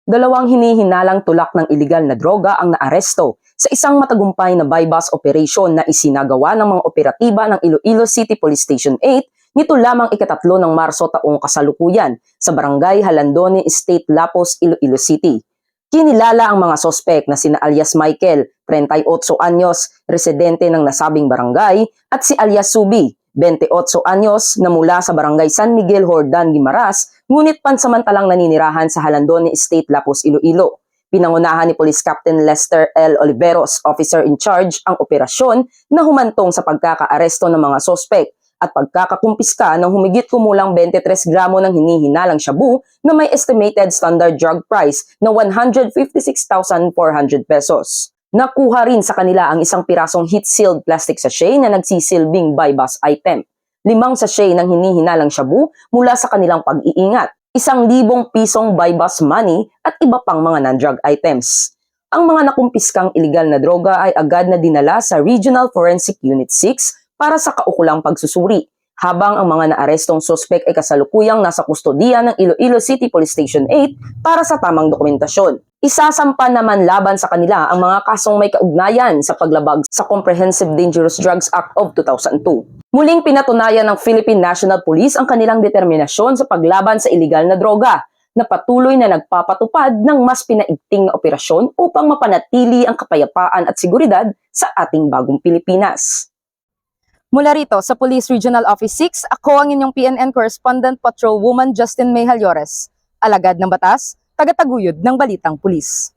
Dalawang hinihinalang tulak ng iligal na droga ang naaresto sa isang matagumpay na buy-bust operation na isinagawa ng mga operatiba ng Iloilo City Police Station 8 nito lamang ikatatlo ng Marso taong kasalukuyan sa Barangay Halandone Estate, Lapos, Iloilo City. Kinilala ang mga sospek na sina alias Michael, 38 anyos, residente ng nasabing barangay, at si alias Subi, 28 anyos, na mula sa Barangay San Miguel, Hordan, Guimaras, ngunit pansamantalang naninirahan sa Halandone Estate, Lapos, Iloilo. Pinangunahan ni Police Captain Lester L. Oliveros, officer in charge, ang operasyon na humantong sa pagkakaaresto ng mga sospek at pagkakakumpiska ng humigit kumulang 23 gramo ng hinihinalang shabu na may estimated standard drug price na 156,400 pesos. Nakuha rin sa kanila ang isang pirasong heat-sealed plastic sachet na nagsisilbing buy-bust item, 5 sachet ng hinihinalang shabu mula sa kanilang pag-iingat, 1,000 pisong buy-bust money at iba pang mga non-drug items. Ang mga nakumpiskang iligal na droga ay agad na dinala sa Regional Forensic Unit 6 para sa kaukulang pagsusuri, habang ang mga naarestong sospek ay kasalukuyang nasa kustodiya ng Iloilo City Police Station 8 para sa tamang dokumentasyon. Isasampa naman laban sa kanila ang mga kasong may kaugnayan sa paglabag sa Comprehensive Dangerous Drugs Act of 2002. Muling pinatunayan ng Philippine National Police ang kanilang determinasyon sa paglaban sa iligal na droga, na patuloy na nagpapatupad ng mas pinaigting na operasyon upang mapanatili ang kapayapaan at seguridad sa ating bagong Pilipinas. Mula rito sa Police Regional Office 6, ako ang inyong PNN Correspondent Patrolwoman Justin May Halyores, alagad ng batas, tagataguyod ng Balitang Pulis.